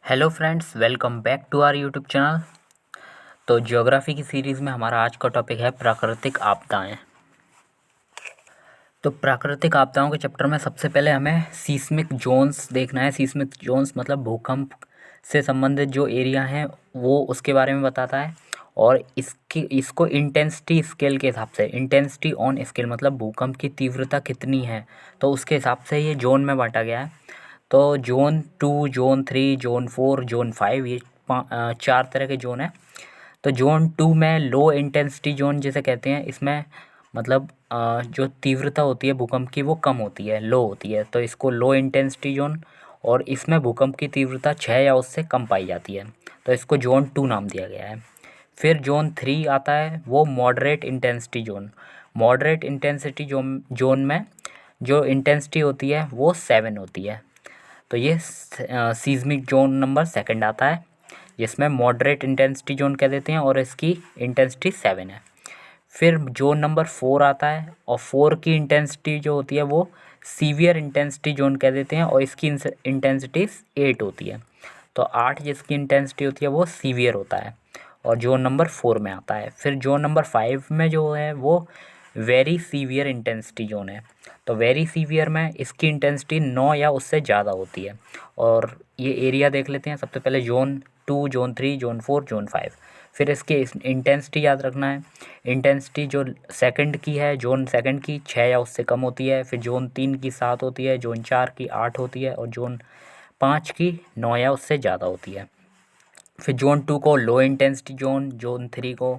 Hello friends, welcome back to our YouTube channel. तो geography की series में हमारा आज का टॉपिक है प्राकृतिक आपदाएं। तो प्राकृतिक आपदाओं के चैप्टर में सबसे पहले हमें सीस्मिक जोन्स देखना है। सीस्मिक जोन्स मतलब भूकंप से संबंधित जो एरिया हैं वो उसके बारे में बताता है। और इसको इंटेंसिटी स्केल के हिसाब से, इंटेंसिटी ऑन स्केल मतलब भूकंप की तीव्रता कितनी है, तो उसके हिसाब से ये जोन में बांटा गया है। तो जोन 2, जोन 3, जोन 4, जोन 5, ये 4 तरह के जोन हैं। तो जोन 2 में लो इंटेंसिटी जोन जिसे कहते हैं, इसमें मतलब जो तीव्रता होती है भूकंप की वो कम होती है, लो होती है, तो इसको लो इंटेंसिटी जोन। और इसमें भूकंप की तीव्रता 6 या उससे कम पाई जाती है, तो इसको जोन 2 नाम दिया गया है। फिर जोन 3 आता है, वो moderate intensity zone. Moderate intensity zone में जो इंटेंसिटी होती है वो 7 होती है। तो ये सीज़मिक जोन नंबर सेकंड आता है, जिसमें मॉडरेट इंटेंसिटी जोन कह देते हैं और इसकी इंटेंसिटी 7 है। फिर जोन नंबर 4 आता है और 4 की इंटेंसिटी जो होती है वो सीवियर इंटेंसिटी जोन कह देते हैं और इसकी इंटेंसिटी 8 होती है। तो 8 जिसकी इंटेंसिटी होती है वो सीवियर होता है और जोन नंबर 4 में आता है। फिर जोन नंबर 5 में जो है वो वेरी सीवियर इंटेंसिटी जोन है। तो वेरी सीवियर में इसकी इंटेंसिटी 9 या उससे ज़्यादा होती है। और ये एरिया देख लेते हैं। सबसे पहले जोन 2, जोन 3, जोन 4, जोन 5। फिर इसके इंटेंसिटी याद रखना है। इंटेंसिटी जो सेकंड की है, जोन सेकंड की 6 या उससे कम होती है। फिर जोन 3 की 7 होती है, जोन 4 की 8 होती है और जोन 5 की 9 या उससे ज़्यादा होती है। फिर जोन 2 को लो इंटेंसिटी जोन, जोन 3 को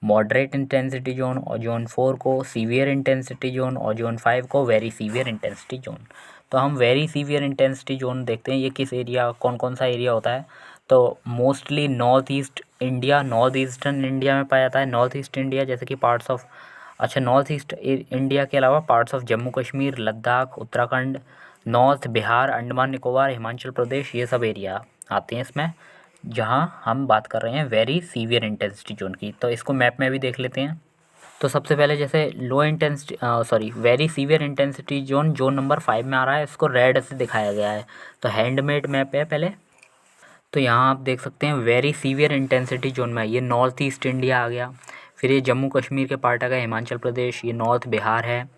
मॉडरेट इंटेंसिटी जोन और जोन 4 को सीवियर इंटेंसिटी जोन और जोन 5 को वेरी सीवियर इंटेंसिटी जोन। तो हम वेरी सीवियर इंटेंसिटी जोन देखते हैं, ये किस एरिया, कौन कौन सा एरिया होता है। तो mostly north east India, north eastern India में पाया जाता है। नॉर्थ ईस्ट इंडिया जैसे कि पार्ट्स ऑफ, अच्छा, नॉर्थ ईस्ट इंडिया के अलावा parts of Jammu Kashmir, Ladakh, Uttarakhand, north Bihar, Andaman Nicobar, Himachal Pradesh, ये सब एरिया आते हैं इसमें, जहाँ हम बात कर रहे हैं वेरी सीवियर इंटेंसिटी जोन की। तो इसको मैप में भी देख लेते हैं। तो सबसे पहले जैसे low intensity, sorry, very severe intensity zone zone number 5 में आ रहा है, इसको रेड से दिखाया गया है। तो हैंडमेड मैप है पहले। तो यहाँ आप देख सकते हैं वेरी सीवियर इंटेंसिटी जोन में ये नॉर्थ ईस्ट इंडिया आ गया। फिर ये जम्मू कश्मीर के पार्ट आ गए, हिमाचल प्रदेश, ये नॉर्थ बिहार है।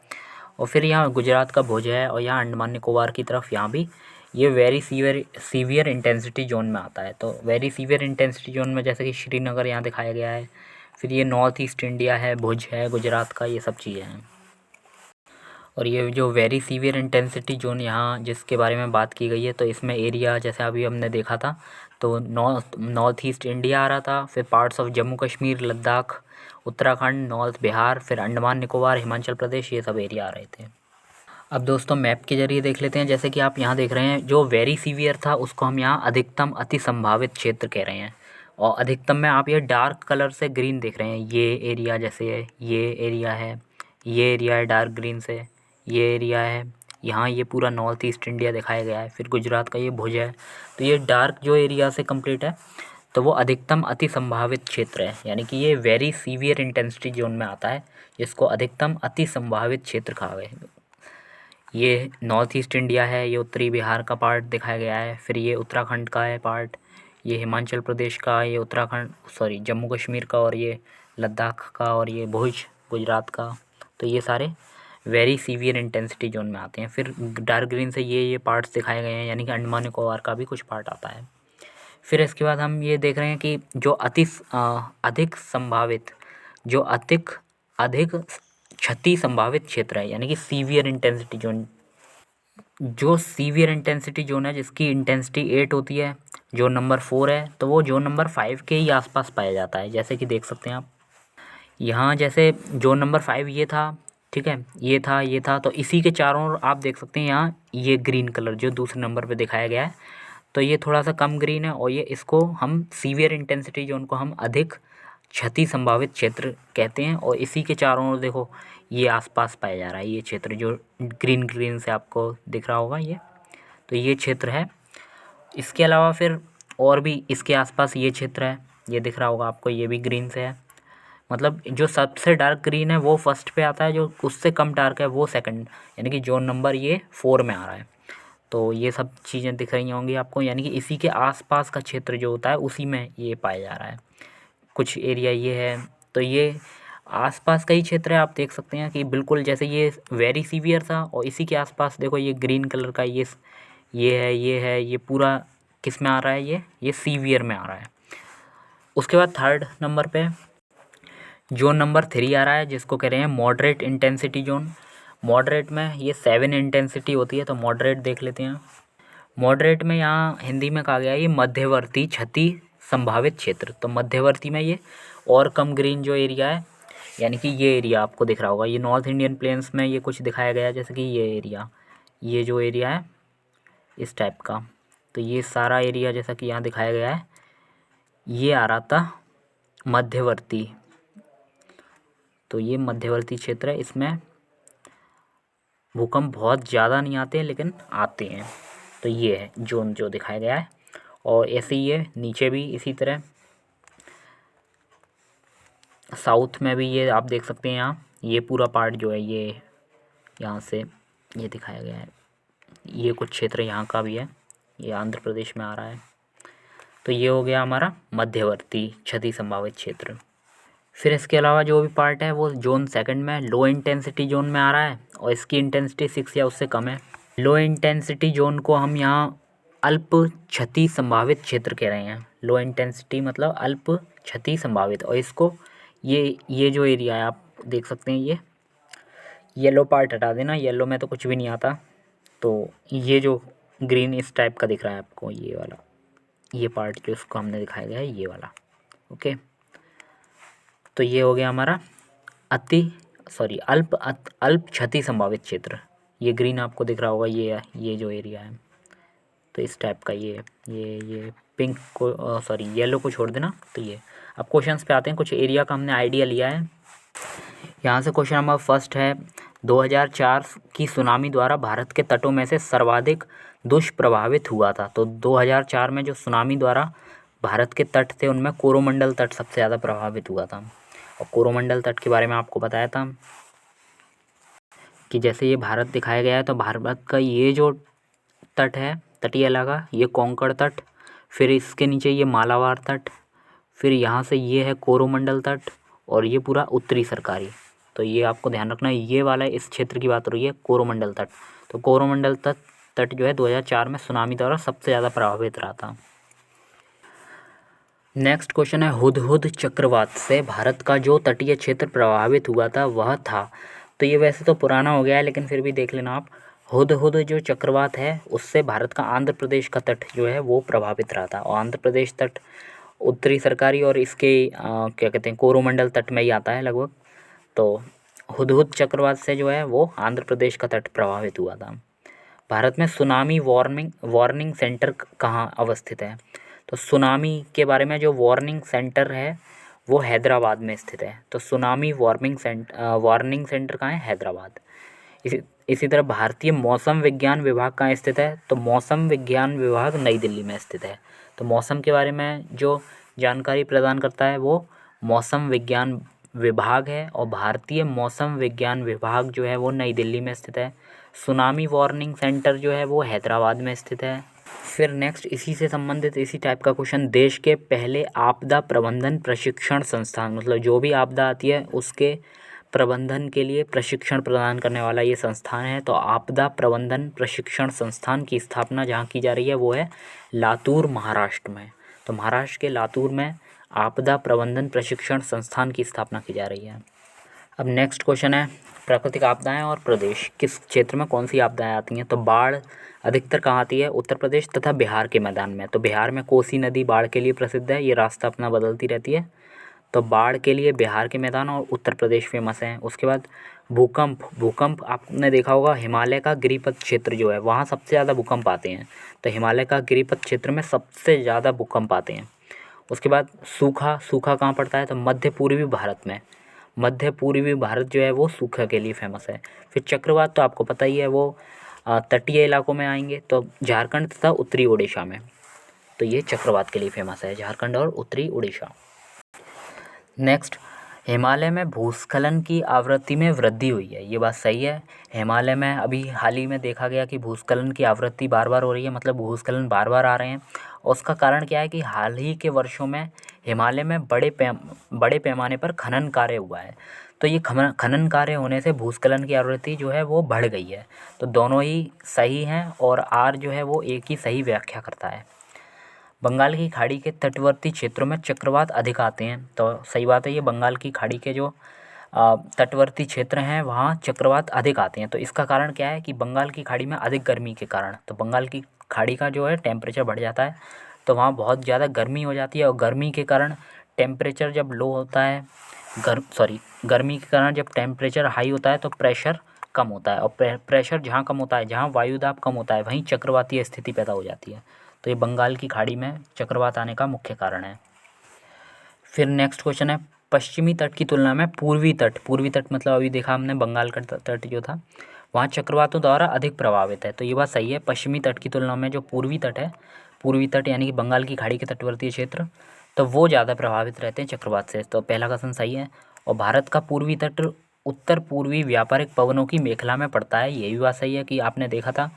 और फिर यहाँ गुजरात का भुज है और यहाँ अंडमान निकोबार की तरफ यहाँ भी ये very severe severe intensity zone में आता है। तो वेरी सीवियर इंटेंसिटी जोन में जैसे कि श्रीनगर यहाँ दिखाया गया है। फिर ये नॉर्थ ईस्ट इंडिया है, भुज है गुजरात का, ये सब चीज़ें हैं। और ये जो वेरी सीवियर इंटेंसिटी जोन यहाँ जिसके बारे में बात की गई है, तो इसमें एरिया जैसे अभी हमने देखा था, तो नॉर्थ ईस्ट इंडिया आ रहा था। फिर parts of Jammu Kashmir, Ladakh, Uttarakhand, north Bihar, फिर अंडमान निकोबार, हिमाचल प्रदेश, ये सब एरिया आ रहे थे। अब दोस्तों मैप के जरिए देख लेते हैं। जैसे कि आप यहाँ देख रहे हैं, जो वेरी सीवियर था उसको हम यहाँ अधिकतम अति संभावित क्षेत्र कह रहे हैं। और अधिकतम में आप ये डार्क कलर से ग्रीन देख रहे हैं, ये एरिया जैसे है, ये एरिया है, ये एरिया है डार्क ग्रीन से, ये एरिया है, यहाँ ये पूरा नॉर्थ ईस्ट इंडिया दिखाया गया है। फिर गुजरात का ये भुज है। तो ये डार्क जो एरिया से कंप्लीट है, तो वो अधिकतम अति संभावित क्षेत्र है, यानी कि ये वेरी सीवियर इंटेंसिटी जोन में आता है, जिसको अधिकतम अति संभावित क्षेत्र कहा गया है। ये नॉर्थ ईस्ट इंडिया है, ये उत्तरी बिहार का पार्ट दिखाया गया है। फिर ये उत्तराखंड का है पार्ट, ये हिमाचल प्रदेश का, ये उत्तराखंड, सॉरी, जम्मू कश्मीर का, और ये लद्दाख का, और ये भुज गुजरात का। तो ये सारे वेरी सीवियर इंटेंसिटी जोन में आते हैं। फिर डार्क ग्रीन से ये पार्ट्स दिखाए गए हैं, यानी कि अंडमान निकोबार का भी कुछ पार्ट आता है। फिर इसके बाद हम ये देख रहे हैं कि जो अधिक संभावित, जो अधिक अधिक क्षति संभावित क्षेत्र है, यानी कि सीवियर इंटेंसिटी जोन। जो सीवियर इंटेंसिटी जोन है जिसकी इंटेंसिटी 8 होती है, जोन नंबर 4 है, तो वो जोन नंबर 5 के ही आसपास पाया जाता है। जैसे कि देख सकते हैं आप यहाँ, जैसे जोन नंबर 5 ये था, ठीक है, ये था, तो इसी के चारों ओर आप देख सकते हैं यहाँ ये ग्रीन कलर जो दूसरे नंबर पे दिखाया गया है, तो ये थोड़ा सा कम ग्रीन है। और ये इसको हम सीवियर इंटेंसिटी जोन को हम अधिक क्षति संभावित क्षेत्र कहते हैं। और इसी के चारों ओर देखो ये आसपास पाया जा रहा है, ये क्षेत्र जो ग्रीन ग्रीन से आपको दिख रहा होगा ये, तो ये क्षेत्र है। इसके अलावा फिर और भी इसके आसपास ये क्षेत्र है, ये दिख रहा होगा आपको, ये भी ग्रीन से है। मतलब जो सबसे डार्क ग्रीन है वो फर्स्ट पे आता है, जो उससे कम डार्क है वो सेकंड, यानी कि जोन नंबर ये 4 में आ रहा है। तो ये सब चीज़ें दिख रही होंगी आपको, यानी कि इसी के आसपास का क्षेत्र जो होता है उसी में ये पाया जा रहा है। कुछ एरिया ये है, तो ये आसपास का ही क्षेत्र है। आप देख सकते हैं कि बिल्कुल जैसे ये वेरी सीवियर था और इसी के आसपास देखो ये ग्रीन कलर का ये पूरा किस में आ रहा है, ये सीवियर में आ रहा है। उसके बाद थर्ड नंबर पे जोन नंबर 3 आ रहा है, जिसको कह रहे हैं मॉडरेट इंटेंसिटी जोन। मॉडरेट में ये 7 इंटेंसिटी होती है, तो मॉडरेट देख लेते हैं। मॉडरेट में यहाँ हिंदी में कहा गया है ये मध्यवर्ती क्षति संभावित क्षेत्र। तो मध्यवर्ती में ये और कम ग्रीन जो एरिया है, यानी कि ये एरिया आपको दिख रहा होगा, ये नॉर्थ इंडियन प्लेन्स में ये कुछ दिखाया गया है, जैसे कि ये एरिया, ये जो एरिया है इस टाइप का। तो ये सारा एरिया जैसा कि यहाँ दिखाया गया है, ये आ रहा था मध्यवर्ती। तो ये मध्यवर्ती क्षेत्र है, इसमें भूकंप बहुत ज़्यादा नहीं आते हैं लेकिन आते हैं। तो ये है जोन जो दिखाया गया है। और ऐसे ही ये नीचे भी इसी तरह साउथ में भी ये आप देख सकते हैं, यहाँ ये पूरा पार्ट जो है ये यहाँ से ये दिखाया गया है। ये कुछ क्षेत्र यहाँ का भी है, ये आंध्र प्रदेश में आ रहा है। तो ये हो गया हमारा मध्यवर्ती क्षति संभावित क्षेत्र। फिर इसके अलावा जो भी पार्ट है वो जोन सेकंड में लो इंटेंसिटी जोन में आ रहा है और इसकी इंटेंसिटी 6 या उससे कम है। लो इंटेंसिटी जोन को हम यहाँ अल्प क्षति संभावित क्षेत्र कह रहे हैं। लो इंटेंसिटी मतलब अल्प क्षति संभावित। और इसको ये जो एरिया है आप देख सकते हैं, ये येलो पार्ट हटा देना, येलो में तो कुछ भी नहीं आता। तो ये जो ग्रीन इस टाइप का दिख रहा है आपको, ये वाला ये पार्ट जो इसको हमने दिखाया गया है ये वाला, ओके। तो ये हो गया हमारा अल्प क्षति संभावित क्षेत्र। ये ग्रीन आपको दिख रहा होगा, ये जो एरिया है, तो इस टाइप का ये पिंक को येलो को छोड़ देना। तो ये अब क्वेश्चंस पे आते हैं। कुछ एरिया का हमने आइडिया लिया है। यहाँ से क्वेश्चन नंबर फर्स्ट है, 2004 की सुनामी द्वारा भारत के तटों में से सर्वाधिक दुष्प्रभावित हुआ था। तो 2004 में जो सुनामी द्वारा भारत के तट थे उनमें कोरोमंडल तट सबसे ज़्यादा प्रभावित हुआ था। और कोरोमंडल तट के बारे में आपको बताया था कि जैसे ये भारत दिखाया गया है, तो भारत का ये जो तट है तटीय इलाका, ये कोंकण तट, फिर इसके नीचे ये मालाबार तट, फिर यहाँ से ये है कोरोमंडल तट और ये पूरा उत्तरी सरकारी। तो ये आपको ध्यान रखना है, ये वाला इस क्षेत्र की बात हो रही है कोरोमंडल तट। तो कोरोमंडल तट जो है 2004 में सुनामी द्वारा सबसे ज़्यादा प्रभावित रहा था। नेक्स्ट क्वेश्चन है, हुदहुद चक्रवात से भारत का जो तटीय क्षेत्र प्रभावित हुआ था वह था। तो ये वैसे तो पुराना हो गया है लेकिन फिर भी देख लेना आप। हुदहुद जो चक्रवात है उससे भारत का आंध्र प्रदेश का तट जो है वो प्रभावित रहा था। और आंध्र प्रदेश तट उत्तरी सरकारी और इसके क्या कहते हैं कोरोमंडल तट में ही आता है लगभग। तो हुदहुद चक्रवात से जो है वो आंध्र प्रदेश का तट प्रभावित हुआ था। भारत में सुनामी वार्निंग सेंटर कहाँ अवस्थित है? तो सुनामी के बारे में जो वार्निंग सेंटर है वो हैदराबाद में स्थित है। तो सुनामी वार्निंग सेंटर कहाँ है? हैदराबाद। इसी तरह भारतीय मौसम विज्ञान विभाग कहाँ स्थित है? तो मौसम विज्ञान विभाग नई दिल्ली में स्थित है। तो मौसम के बारे में जो जानकारी प्रदान करता है वो मौसम विज्ञान विभाग है और भारतीय मौसम विज्ञान विभाग जो है वो नई दिल्ली में स्थित है। सुनामी वार्निंग सेंटर जो है वो हैदराबाद में स्थित है। फिर नेक्स्ट इसी से संबंधित इसी टाइप का क्वेश्चन, देश के पहले आपदा प्रबंधन प्रशिक्षण संस्थान, मतलब जो भी आपदा आती है उसके प्रबंधन के लिए प्रशिक्षण प्रदान करने वाला ये संस्थान है। तो आपदा प्रबंधन प्रशिक्षण संस्थान की स्थापना जहाँ की जा रही है वो है लातूर, महाराष्ट्र में। तो महाराष्ट्र के लातूर में आपदा प्रबंधन प्रशिक्षण संस्थान की स्थापना की जा रही है। अब नेक्स्ट क्वेश्चन है, प्राकृतिक आपदाएं और प्रदेश, किस क्षेत्र में कौन सी आपदाएं आती हैं? तो बाढ़ अधिकतर कहाँ आती है? उत्तर प्रदेश तथा बिहार के मैदान में। तो बिहार में कोसी नदी बाढ़ के लिए प्रसिद्ध है, ये रास्ता अपना बदलती रहती है। तो बाढ़ के लिए बिहार के मैदान और उत्तर प्रदेश फेमस हैं। उसके बाद भूकंप आपने देखा होगा, हिमालय का गिरिपथ क्षेत्र जो है वहाँ सबसे ज़्यादा भूकंप आते हैं। तो हिमालय का गिरिपथ क्षेत्र में सबसे ज़्यादा भूकंप आते हैं। उसके बाद सूखा कहाँ पड़ता है? तो मध्य पूर्वी भारत में। मध्य पूर्वी भारत जो है वो सूखा के लिए फेमस है। फिर चक्रवात तो आपको पता ही है, वो तटीय इलाकों में आएंगे, तो झारखंड तथा उत्तरी उड़ीसा में। तो ये चक्रवात के लिए फेमस है, झारखंड और उत्तरी उड़ीसा। नेक्स्ट, हिमालय में भूस्खलन की आवृत्ति में वृद्धि हुई है, ये बात सही है। हिमालय में अभी हाल ही में देखा गया कि भूस्खलन की आवृत्ति बार बार हो रही है, मतलब भूस्खलन बार बार आ रहे हैं। और उसका कारण क्या है कि हाल ही के वर्षों में हिमालय में बड़े पैमाने पर खनन कार्य हुआ है। तो ये खनन कार्य होने से भूस्खलन की आवृत्ति जो है वो बढ़ गई है। तो दोनों ही सही हैं और आर जो है वो एक ही सही व्याख्या करता है। बंगाल की खाड़ी के तटवर्ती क्षेत्रों में चक्रवात अधिक आते हैं, तो सही बात है। ये बंगाल की खाड़ी के जो तटवर्ती क्षेत्र हैं वहाँ चक्रवात अधिक आते हैं। तो इसका कारण क्या है कि बंगाल की खाड़ी में अधिक गर्मी के कारण, तो बंगाल की खाड़ी का जो है टेम्परेचर बढ़ जाता है, तो वहाँ बहुत ज़्यादा गर्मी हो जाती है। और गर्मी के कारण टेम्परेचर जब लो होता है, गर्मी के कारण जब टेम्परेचर हाई होता है तो प्रेशर कम होता है, और प्रेशर जहाँ कम होता है, जहाँ वायुदाब कम होता है, वहीं चक्रवातीय स्थिति पैदा हो जाती है। तो ये बंगाल की खाड़ी में चक्रवात आने का मुख्य कारण है। फिर नेक्स्ट क्वेश्चन है, पश्चिमी तट की तुलना में पूर्वी तट मतलब अभी देखा हमने बंगाल का तट जो था वहाँ चक्रवातों द्वारा अधिक प्रभावित है। तो ये बात सही है। पश्चिमी तट की तुलना में जो पूर्वी तट है, पूर्वी तट यानी कि बंगाल की खाड़ी के तटवर्तीय क्षेत्र, तो वो ज़्यादा प्रभावित रहते हैं चक्रवात से। तो पहला कथन सही है। और भारत का पूर्वी तट उत्तर पूर्वी व्यापारिक पवनों की मेखला में पड़ता है, ये भी बात सही है कि आपने देखा था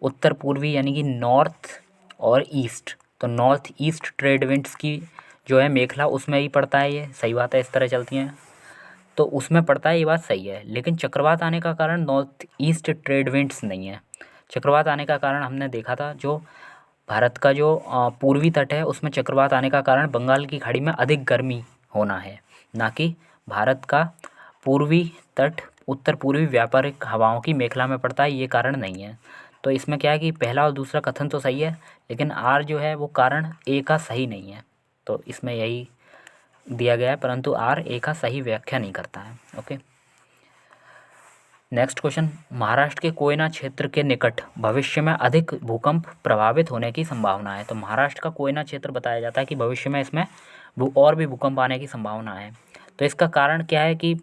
उत्तर पूर्वी यानी कि नॉर्थ और ईस्ट, तो नॉर्थ ईस्ट ट्रेड विंड्स की जो है मेखला उसमें ही पड़ता है, ये सही बात है। इस तरह चलती हैं तो उसमें पड़ता है, ये बात सही है। लेकिन चक्रवात आने का कारण नॉर्थ ईस्ट ट्रेड विंड्स नहीं है। चक्रवात आने का कारण हमने देखा था जो भारत का जो पूर्वी तट है उसमें चक्रवात आने का कारण बंगाल की खाड़ी में अधिक गर्मी होना है, ना कि भारत का पूर्वी तट उत्तर पूर्वी व्यापारिक हवाओं की मेखला में पड़ता है, ये कारण नहीं है। तो इसमें क्या है कि पहला और दूसरा कथन तो सही है, लेकिन आर जो है वो कारण ए का सही नहीं है। तो इसमें यही दिया गया है, परंतु आर ए का सही व्याख्या नहीं करता है। ओके, नेक्स्ट क्वेश्चन, महाराष्ट्र के कोयना क्षेत्र के निकट भविष्य में अधिक भूकंप प्रभावित होने की संभावना है। तो महाराष्ट्र का कोयना क्षेत्र बताया जाता है कि भविष्य में इसमें और भी भूकंप आने की संभावना है। तो इसका कारण क्या है कि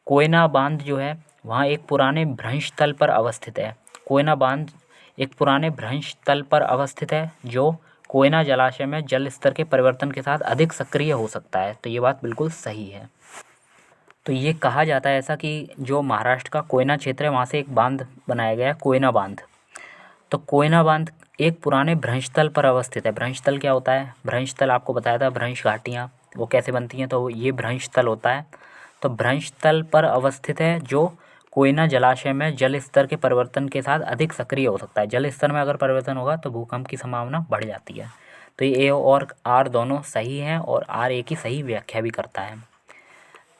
कोयना बांध जो है वहाँ एक पुराने भ्रंश तल पर अवस्थित है। कोयना बांध एक पुराने भ्रंश तल पर अवस्थित है जो कोयना जलाशय में जल स्तर के परिवर्तन के साथ अधिक सक्रिय हो सकता है। तो ये बात बिल्कुल सही है। तो ये कहा जाता है ऐसा कि जो महाराष्ट्र का कोयना क्षेत्र है वहाँ से एक बांध बनाया गया है, कोयना बांध। तो कोयना बांध एक पुराने भ्रंशतल पर अवस्थित है। भ्रंशतल क्या होता है? भ्रंशतल आपको बताया था, भ्रंश घाटियाँ वो कैसे बनती हैं, तो ये भ्रंशतल होता है। तो भ्रंशतल पर अवस्थित है जो कोयना जलाशय में जल स्तर के परिवर्तन के साथ अधिक सक्रिय हो सकता है। जल स्तर में अगर परिवर्तन होगा तो भूकंप की संभावना बढ़ जाती है। तो ये ए और आर दोनों सही हैं और आर ए की सही व्याख्या भी करता है।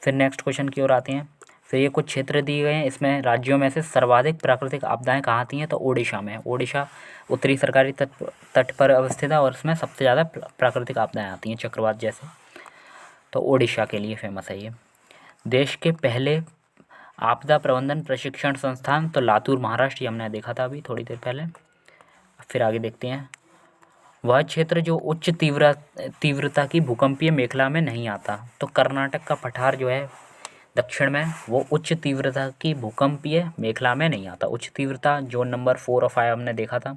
फिर नेक्स्ट क्वेश्चन की ओर आते हैं। फिर ये कुछ क्षेत्र दिए गए हैं, इसमें राज्यों में से सर्वाधिक प्राकृतिक आपदाएं कहाँ आती हैं, तो ओडिशा में। ओडिशा उत्तरी सरकारी तट पर अवस्थित है और इसमें सबसे ज़्यादा प्राकृतिक आपदाएं आती हैं चक्रवात जैसे। तो ओडिशा के लिए फेमस है ये। देश के पहले आपदा प्रबंधन प्रशिक्षण संस्थान, तो लातूर महाराष्ट्र, ये हमने देखा था अभी थोड़ी देर पहले। फिर आगे देखते हैं, वह क्षेत्र जो उच्च तीव्रता की भूकंपीय मेखला में नहीं आता। तो कर्नाटक का पठार जो है दक्षिण में, वो उच्च तीव्रता की भूकंपीय मेखला में नहीं आता। उच्च तीव्रता जोन नंबर 4 और 5 हमने देखा था।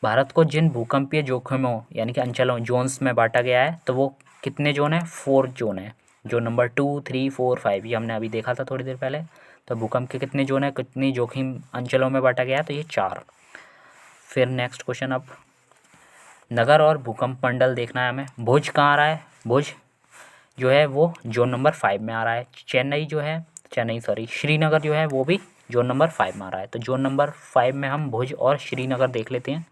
भारत को जिन भूकंपीय जोखिमों यानी कि अंचलों जोन्स में बांटा गया है, तो वो कितने जोन है? 4 जोन है। जोन नंबर 2, 3, 4, 5 ये हमने अभी देखा था थोड़ी देर पहले। तो भूकंप के कितने जोन है, कितनी जोखिम अंचलों में बांटा गया है, तो ये 4। फिर नेक्स्ट क्वेश्चन, अब नगर और भूकंप मंडल देखना है हमें। भुज कहाँ आ रहा है? भुज जो है वो जोन नंबर 5 में आ रहा है। श्रीनगर जो है वो भी जोन नंबर 5 में आ रहा है। तो जोन नंबर 5 में हम भुज और श्रीनगर देख लेते हैं।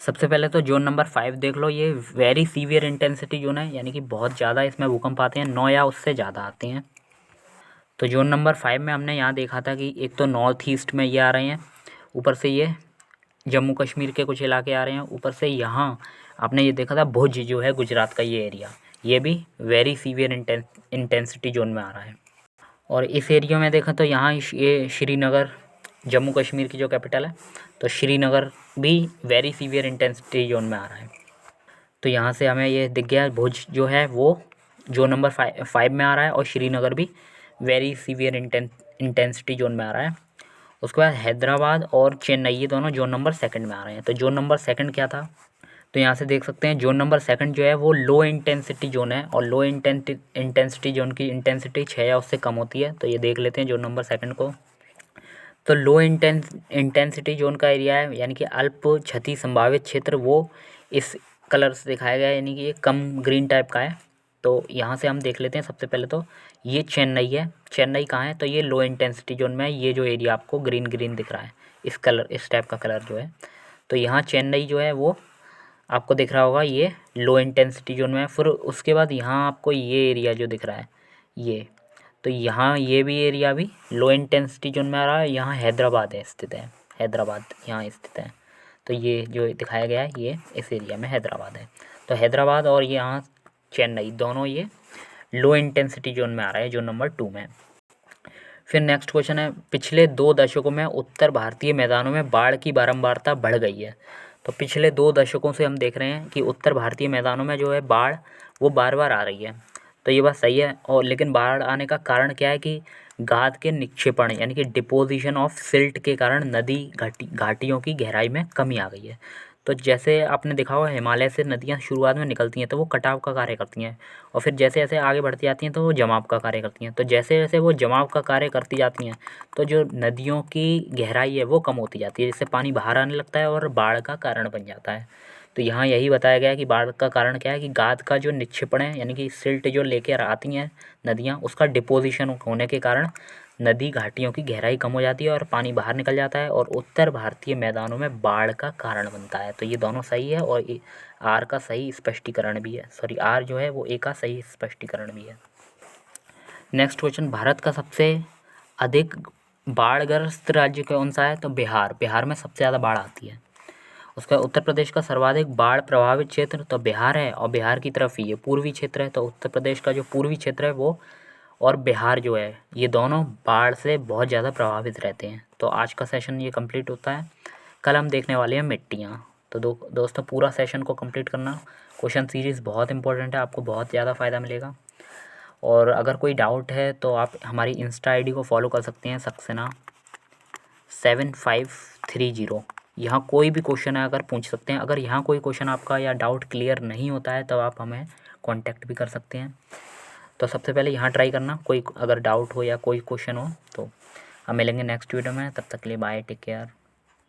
सबसे पहले तो जोन नंबर 5 देख लो, ये वेरी सीवियर इंटेंसिटी जोन है, यानी कि बहुत ज़्यादा इसमें भूकंप आते हैं, 9 या उससे ज़्यादा आते हैं। तो जोन नंबर 5 में हमने यहाँ देखा था कि एक तो नॉर्थ ईस्ट में ये आ रहे हैं, ऊपर से ये जम्मू कश्मीर के कुछ इलाके आ रहे हैं, ऊपर से यहाँ आपने ये देखा था भुज जो है गुजरात का ये एरिया, ये भी वेरी सीवियर इंटेंसिटी जोन में आ रहा है। और इस एरिया में देखा तो यहाँ ये श्रीनगर जम्मू कश्मीर की जो कैपिटल है, तो श्रीनगर भी वेरी सीवियर इंटेंसिटी जोन में आ रहा है। तो यहाँ से हमें ये दिख गया भुज जो है वो जोन नंबर 5 में आ रहा है और श्रीनगर भी वेरी सीवियर इंटेंसिटी जोन में आ रहा है। उसके बाद हैदराबाद और चेन्नई ये दोनों जोन नंबर 2 में आ रहे हैं। तो जोन नंबर 2 क्या था? तो यहाँ से देख सकते हैं जोन नंबर सेकंड जो है वो लो इंटेंसिटी जोन है, और लो इंटेंसिटी जोन की इंटेंसिटी 6 या उससे कम होती है। तो ये देख लेते हैं जोन नंबर सेकंड को। तो लो इंटेंसिटी जोन का एरिया है, यानी कि अल्प क्षति संभावित क्षेत्र, वो इस कलर से दिखाया गया है, यानी कि ये कम ग्रीन टाइप का है। तो यहाँ से हम देख लेते हैं सबसे पहले तो ये चेन्नई है। चेन्नई कहाँ है? तो ये लो इंटेंसिटी जोन में है। ये जो एरिया आपको ग्रीन ग्रीन दिख रहा है, इस कलर, इस टाइप का कलर जो है, तो यहाँ चेन्नई जो है वो आपको दिख रहा होगा, ये लो इंटेंसिटी जोन में है। फिर उसके बाद यहाँ आपको ये एरिया जो दिख रहा है ये, तो यहाँ ये भी एरिया भी लो इंटेंसिटी जोन में आ रहा है। यहाँ हैदराबाद है स्थित है, हैदराबाद यहाँ स्थित है। तो ये जो दिखाया गया है ये इस एरिया में हैदराबाद है। तो हैदराबाद और ये यहाँ चेन्नई दोनों ये लो इंटेंसिटी जोन में आ रहा है, जोन नंबर 2 में। फिर नेक्स्ट क्वेश्चन है, पिछले 2 दशकों में उत्तर भारतीय मैदानों में बाढ़ की बारंबारता बढ़ गई है। तो पिछले 2 दशकों से हम देख रहे हैं कि उत्तर भारतीय मैदानों में जो है बाढ़ वो बार बार आ रही है। तो ये बात सही है, और लेकिन बाढ़ आने का कारण क्या है कि गाद के निक्षेपण यानी कि डिपोजिशन ऑफ सिल्ट के कारण नदी घाटियों की गहराई में कमी आ गई है। तो जैसे आपने देखा होगा हिमालय से नदियाँ शुरुआत में निकलती हैं तो वो कटाव का कार्य करती हैं, और फिर जैसे जैसे आगे बढ़ती जाती हैं तो वो जमाव का कार्य करती हैं। तो जैसे जैसे वो जमाव का कार्य करती जाती हैं तो जो नदियों की गहराई है वो कम होती जाती है, जिससे पानी बाहर आने लगता है और बाढ़ का कारण बन जाता है। तो यहाँ यही बताया गया है कि बाढ़ का कारण क्या है कि गाद का जो निक्षेपण है, यानी कि सिल्ट जो लेकर आती हैं नदियाँ, उसका डिपोजिशन होने के कारण नदी घाटियों की गहराई कम हो जाती है और पानी बाहर निकल जाता है, और उत्तर भारतीय मैदानों में बाढ़ का कारण बनता है। तो ये दोनों सही है, और आर का सही स्पष्टीकरण भी है, सॉरी आर जो है वो ए का सही स्पष्टीकरण भी है। नेक्स्ट क्वेश्चन, भारत का सबसे अधिक बाढ़ग्रस्त राज्य कौन सा है? तो बिहार। बिहार में सबसे ज़्यादा बाढ़ आती है। उसका उत्तर प्रदेश का सर्वाधिक बाढ़ प्रभावित क्षेत्र तो बिहार है, और बिहार की तरफ ही ये पूर्वी क्षेत्र है। तो उत्तर प्रदेश का जो पूर्वी क्षेत्र है वो और बिहार जो है ये दोनों बाढ़ से बहुत ज़्यादा प्रभावित रहते हैं। तो आज का सेशन ये कंप्लीट होता है। कल हम देखने वाले हैं मिट्टियाँ। तो दोस्तों पूरा सेशन को कंप्लीट करना, क्वेश्चन सीरीज़ बहुत इंपॉर्टेंट है, आपको बहुत ज़्यादा फ़ायदा मिलेगा। और अगर कोई डाउट है तो आप हमारी इंस्टा आईडी को फॉलो कर सकते हैं, सक्सेना 7530। यहाँ कोई भी क्वेश्चन है अगर पूछ सकते हैं। अगर यहाँ कोई क्वेश्चन आपका या डाउट क्लियर नहीं होता है तब आप हमें कांटेक्ट भी कर सकते हैं। तो सबसे पहले यहाँ ट्राई करना, कोई अगर डाउट हो या कोई क्वेश्चन हो तो हम मिलेंगे नेक्स्ट वीडियो में। तब तक के लिए बाय, टेक केयर।